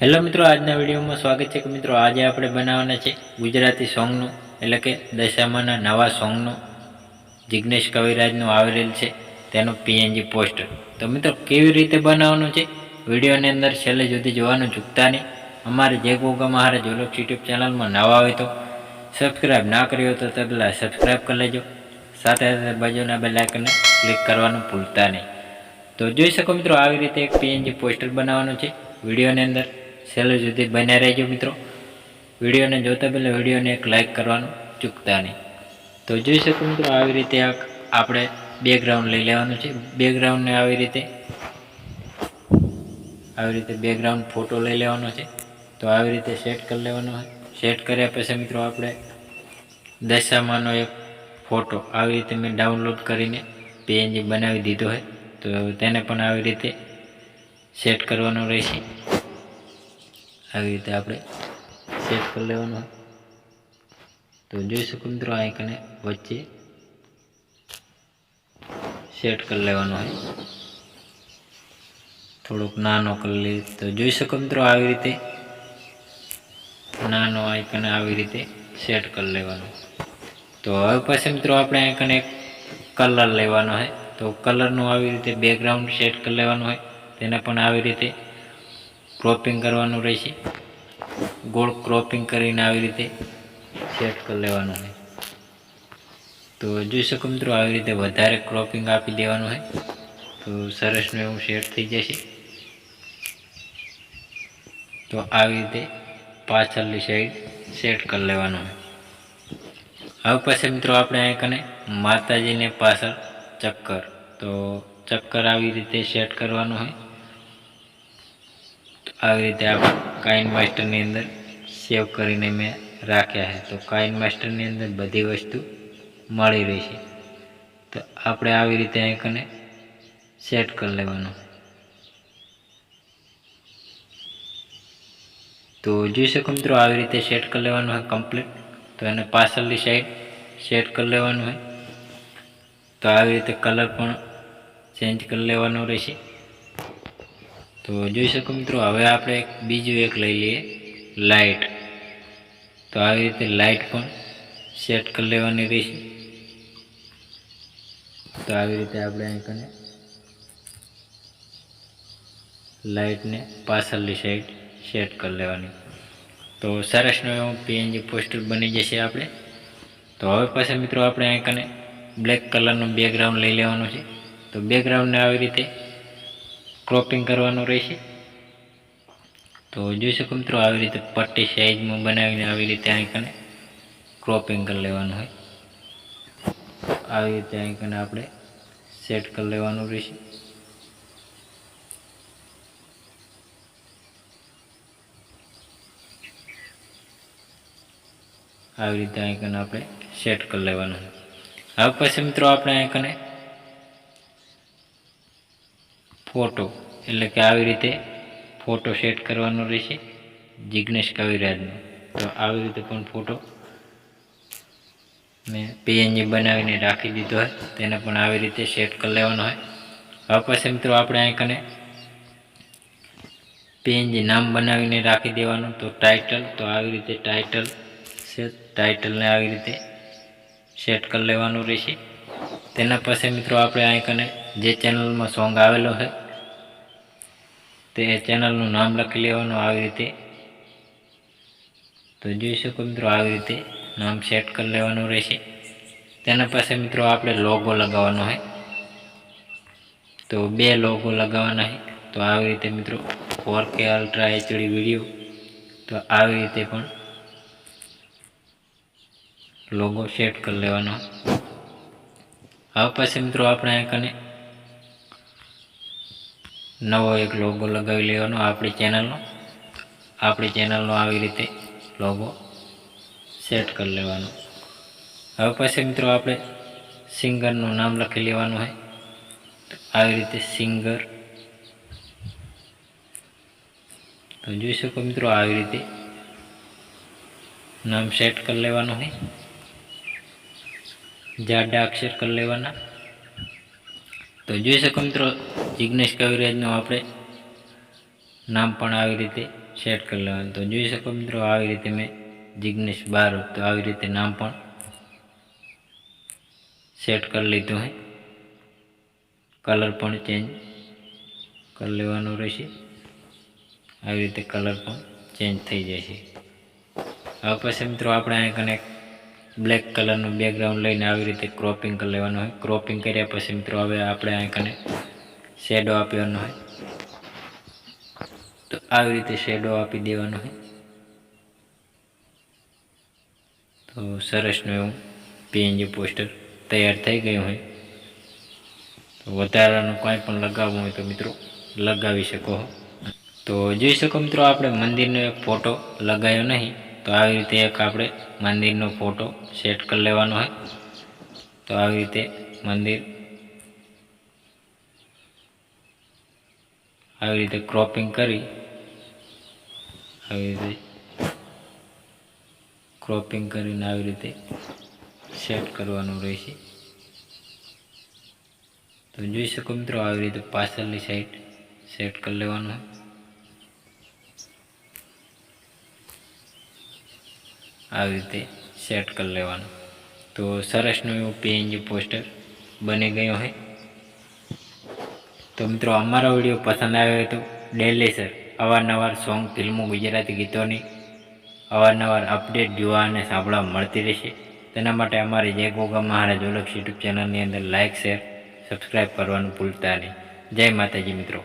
Hello મિત્રો, આજના વિડીયોમાં સ્વાગત છે કે મિત્રો આજે આપણે બનાવવાના છે ગુજરાતી સોંગનું એટલે કે દશામાના નવા સોંગનું જિગ્નેશ કવિરાજનું આવેલ છે તેનું પીએનજી પોસ્ટર. તો મિત્રો કેવી રીતે બનાવવાનું છે વિડીયોની અંદર છેલ્લે સુધી જોવાનું ચૂકતા નહીં. અમારે જે ગોગા મહારાજ જોલોક્સ યુટ્યુબ ચેનલમાં નવા હોય તો સબસ્ક્રાઈબ ના કર્યો તો પહેલાં સબસ્ક્રાઈબ કરી લેજો, સાથે સાથે બાજુના બેલ આઇકનને ક્લિક કરવાનું ભૂલતા નહીં. તો જોઈ શકો મિત્રો, આવી રીતે એક પીએનજી પોસ્ટર બનાવવાનું છે. વિડીયોની અંદર છેલ્લે સુધી બન્યા રહેજો મિત્રો. વિડીયોને જોતા પહેલાં વિડીયોને એક લાઇક કરવાનું ચૂકતા નહીં. તો જોઈ શકો મિત્રો, આવી રીતે આપણે બેકગ્રાઉન્ડ લઈ લેવાનું છે. બેકગ્રાઉન્ડને આવી રીતે બેકગ્રાઉન્ડ ફોટો લઈ લેવાનો છે. તો આવી રીતે સેટ કરી લેવાનો હોય. સેટ કર્યા પછી મિત્રો આપણે દશામાનો એક ફોટો આવી રીતે મેં ડાઉનલોડ કરીને પીએનજી બનાવી દીધો હોય. તો તેને પણ આવી રીતે સેટ કરવાનો રહેશે. આવી રીતે આપણે સેટ કરી લેવાનું હોય. તો જોઈ શકો મિત્રો, આ આઇકને વચ્ચે સેટ કરી લેવાનો હોય. થોડોક નાનો કરી લઈએ તો જોઈ શકો મિત્રો, આવી રીતે નાનો આઇકન આવી રીતે સેટ કરી લેવાનો. તો હવે પછી મિત્રો આપણે આઇકન એક કલર લેવાનો હોય. તો કલરનું આવી રીતે બેકગ્રાઉન્ડ સેટ કરી લેવાનું હોય. તેને પણ આવી રીતે ક્રોપિંગ કરવાનું રહેશે. ગોળ ક્રોપિંગ કરીને આવી રીતે સેટ કરી લેવાનું હોય. તો જોઈ શકો મિત્રો, આવી રીતે વધારે ક્રોપિંગ આપી દેવાનું હોય તો સરસનું એવું સેટ થઈ જશે. તો આવી રીતે પાછળની સાઈડ સેટ કરી લેવાનું હોય. હવે પછી મિત્રો આપણે આઇકને માતાજીને પાછળ ચક્કર, તો ચક્કર આવી રીતે સેટ કરવાનું હોય. આવી રીતે આપણે કાઇન માસ્ટરની અંદર સેવ કરીને મેં રાખ્યા છે. તો કાઇન માસ્ટરની અંદર બધી વસ્તુ મળી રહેશે. તો આપણે આવી રીતે આઇકને સેટ કરી લેવાનું. તો જોઈ શકો મિત્રો, આવી રીતે સેટ કરી લેવાનું હોય કમ્પ્લીટ. તો એને પાછળની સાઈડ સેટ કરી લેવાનું હોય. તો આવી રીતે કલર પણ ચેન્જ કરી લેવાનો રહેશે. તો જોઈ શકો મિત્રો, હવે આપણે બીજું એક લઈ લઈએ લાઇટ. તો આવી રીતે લાઇટ પણ સેટ કરી લેવાની રહેશે. તો આવી રીતે આપણે આઇકને લાઇટને પાછળની સાઈડ સેટ કરી લેવાની. તો સરસનું એવું પીએનજી પોસ્ટર બની જશે આપણે. તો હવે પછી મિત્રો આપણે આઇકને બ્લેક કલરનું બેકગ્રાઉન્ડ લઈ લેવાનું છે. તો બેકગ્રાઉન્ડને આવી રીતે ક્રોપિંગ કરવાનું રહેશે. તો જોઈ શકો મિત્રો, આવી રીતે પટ્ટી સાઈઝમાં બનાવીને આવી રીતે આઇકને ક્રોપિંગ કરી લેવાનું હોય. આવી રીતે આઇકને આપણે સેટ કરી લેવાનું રહેશે. આવી રીતે આઇકન આપણે સેટ કરી લેવાનું. હવે પછી મિત્રો આપણે આઇકને ફોટો એટલે કે આવી રીતે ફોટો સેટ કરવાનો રહેશે જિગ્નેશ કવિરાજનો. તો આવી રીતે પણ ફોટો મેં પીએનજી બનાવીને રાખી દીધો હોય. તેને પણ આવી રીતે સેટ કરી લેવાનો હોય. હવે પછી મિત્રો આપણે આઇકને પીએનજી નામ બનાવીને રાખી દેવાનું. તો ટાઇટલ, તો આવી રીતે ટાઇટલને આવી રીતે સેટ કરી લેવાનું રહેશે. તેના પછી મિત્રો આપણે આઇકને જે ચેનલમાં સોંગ આવેલો છે તે ચેનલનું નામ લખી લેવાનું આવી રીતે. તો જોઈ શકો મિત્રો, આવી રીતે નામ સેટ કરી લેવાનું રહેશે. તેના પાસે મિત્રો આપણે લોગો લગાવવાનો હોય. તો 2 લોગો લગાવવાના છે. તો આવી રીતે મિત્રો 4K અલ્ટ્રા HD વિડીયો, તો આવી રીતે પણ લોગો સેટ કરી લેવાનો. હવે પછી મિત્રો આપણે આઇકને નવો એક લોગો લગાવી લેવાનો આપણી ચેનલનો આવી રીતે લોગો સેટ કરી લેવાનો. હવે પછી મિત્રો આપણે સિંગરનું નામ લખી લેવાનું હોય. તો આવી રીતે સિંગર, તો જોઈ શકો મિત્રો, આવી રીતે નામ સેટ કરી લેવાનું હોય. જાડા અક્ષર કરી લેવાના. તો જોઈ શકો મિત્રો, જિગ્નેશ કવિરાજનું આપણે નામ પણ આવી રીતે સેટ કરી લેવાનું. તો જોઈ શકો મિત્રો આવી રીતે મેં જિગ્નેશ બારોટ તો આવી રીતે નામ પણ સેટ કરી લીધું હે. કલર પણ ચેન્જ કરી લેવાનો રહેશે. આવી રીતે કલર પણ ચેન્જ થઈ જશે. હવે પછી મિત્રો આપણે અહીં કને બ્લેક કલરનું બેકગ્રાઉન્ડ લઈને આવી રીતે ક્રોપિંગ કરી લેવાનું હોય. ક્રોપિંગ કર્યા પછી મિત્રો હવે આપણે અહીં કને શેડો આપવાનો હોય. તો આવી રીતે શેડો આપી દેવાનો હોય. તો સરસનું એવું પીએનજી પોસ્ટર તૈયાર થઈ ગયું હોય. તો વધારાનું કંઈ પણ લગાવવું હોય તો મિત્રો લગાવી શકો. તો જોઈ શકો મિત્રો આપણે મંદિરનો એક ફોટો લગાવ્યો નહીં. તો આવી રીતે એક આપણે મંદિરનો ફોટો સેટ કરી લેવાનો હોય. તો આવી રીતે મંદિર આવી રીતે ક્રોપિંગ કરી આવી રીતે ક્રોપિંગ કરીને આવી રીતે સેટ કરવાનું રહેશે. તો જોઈ શકો મિત્રો આવી રીતે પાછળની સાઈડ સેટ કરી લેવાનું હોય. આવી રીતે સેટ કરી લેવાનું. તો સરસનું એવું પીએનજી પોસ્ટર બની ગયું હોય. તો મિત્રો અમારો વિડીયો પસંદ આવ્યો હોય તો ડેલી સર અવારનવાર સોંગ ફિલ્મો ગુજરાતી ગીતોની અવારનવાર અપડેટ જોવા અને સાંભળવા મળતી રહેશે. તેના માટે અમારી જય ગોગા મહારાજ ઓળખ યુટ્યુબ ચેનલની અંદર લાઇક શેર સબસ્ક્રાઈબ કરવાનું ભૂલતા નહીં. જય માતાજી મિત્રો.